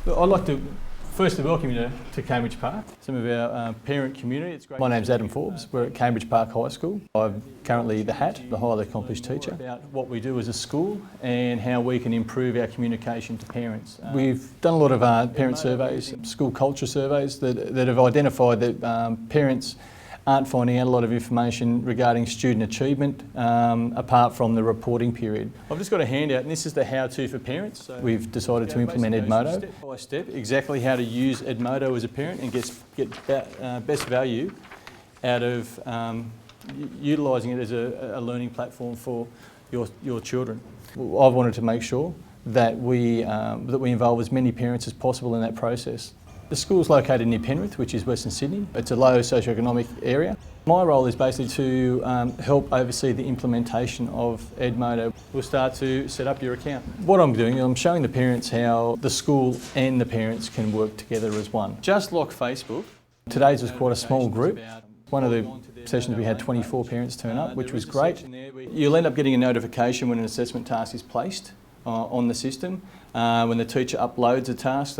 I'd like to firstly welcome you to Cambridge Park, some of our parent community. It's great. My name's Adam Forbes. We're at Cambridge Park High School. I'm currently the highly accomplished teacher. About what we do as a school and how we can improve our communication to parents. We've done a lot of parent surveys, school culture surveys that have identified that parents aren't finding out a lot of information regarding student achievement apart from the reporting period. I've just got a handout, and this is the how-to for parents. So we've decided to implement Edmodo. Step by step, exactly how to use Edmodo as a parent and get best value out of utilising it as a learning platform for your children. I've wanted to make sure that we involve as many parents as possible in that process. The school's located near Penrith, which is Western Sydney. It's a low socioeconomic area. My role is basically to help oversee the implementation of Edmodo. We'll start to set up your account. What I'm doing, I'm showing the parents how the school and the parents can work together as one. Just like Facebook, today's was quite a small group. One of the sessions we had 24 parents turn up, which was great. You'll end up getting a notification when an assessment task is placed on the system. When the teacher uploads a task,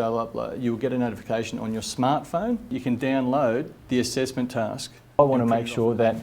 you'll get a notification on your smartphone. You can download the assessment task. I want to make sure that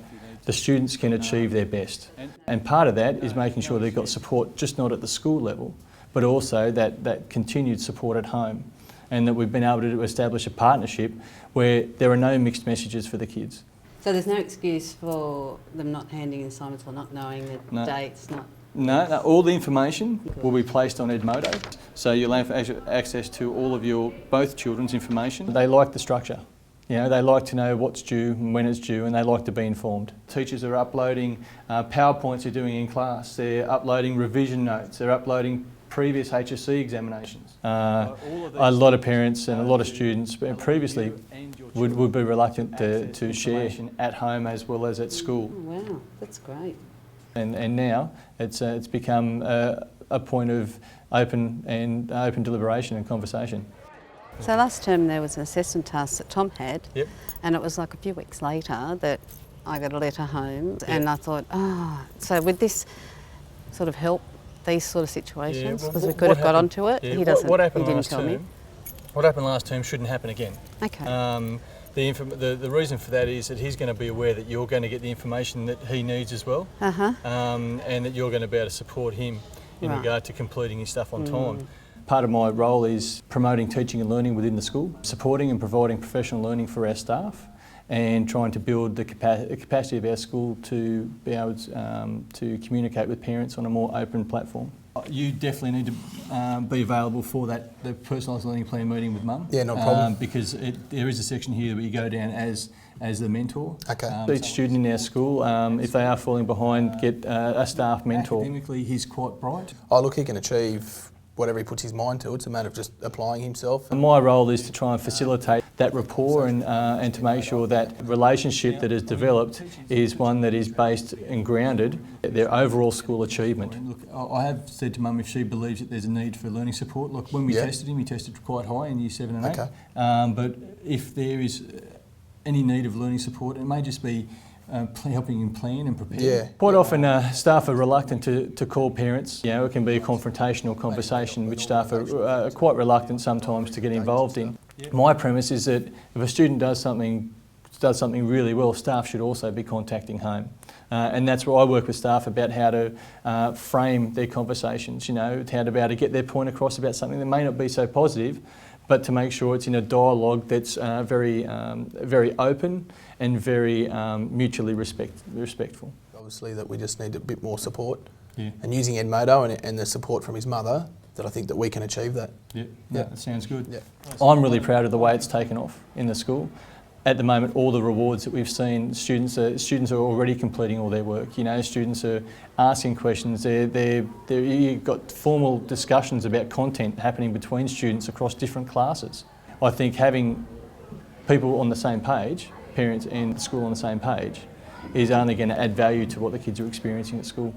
the students can achieve their best. And part of that is making sure they've got support, just not at the school level, but also that continued support at home. And that we've been able to establish a partnership where there are no mixed messages for the kids. So there's no excuse for them not handing in assignments or not knowing the dates? No, all the information will be placed on Edmodo, so you'll have access to all of both children's information. They like the structure. You know, they like to know what's due and when it's due, and they like to be informed. Teachers are uploading PowerPoints they're doing in class, they're uploading revision notes, they're uploading previous HSC examinations. A lot of parents and a lot of students previously would be reluctant to share at home as well as at school. Oh, wow, that's great. And now it's become a point of open deliberation and conversation. So last term there was an assessment task that Tom had, yep. And it was like a few weeks later that I got a letter home, yep. And I thought, so would this sort of help these sort of situations? Because we could have got onto it. Yeah, He didn't tell me. What happened last term shouldn't happen again. Okay. The reason for that is that he's going to be aware that you're going to get the information that he needs as well, and that you're going to be able to support him in regard to completing his stuff on time. Part of my role is promoting teaching and learning within the school, supporting and providing professional learning for our staff, and trying to build the capacity of our school to be able to communicate with parents on a more open platform. You definitely need to be available for the personalised learning plan meeting with Mum. Yeah, no problem. Because there is a section here where you go down as the mentor. Okay. Each student in our school, if they are falling behind, get a staff mentor. Academically, he's quite bright. Oh, look, he can achieve whatever he puts his mind to. It's a matter of just applying himself. And my role is to try and facilitate that rapport and to make sure that relationship that is developed is one that is based and grounded in their overall school achievement. Look, I have said to Mum if she believes that there's a need for learning support. Look, when we tested him, he tested quite high in Year 7 and 8. Okay. But if there is any need of learning support, it may just be helping him plan and prepare. Yeah. Quite often staff are reluctant to call parents. You know, it can be a confrontational conversation which staff are quite reluctant sometimes to get involved in. My premise is that if a student does something really well, staff should also be contacting home. And that's where I work with staff about how to frame their conversations, you know, how to be able to get their point across about something that may not be so positive, but to make sure it's in a dialogue that's very open and very mutually respectful. Obviously that we just need a bit more support, and using Edmodo and the support from his mother, that I think that we can achieve that. Yeah, that sounds good. Yeah. I'm really proud of the way it's taken off in the school. At the moment, all the rewards that we've seen, students are already completing all their work. You know, students are asking questions. You've got formal discussions about content happening between students across different classes. I think having people on the same page, parents and the school on the same page, is only going to add value to what the kids are experiencing at school.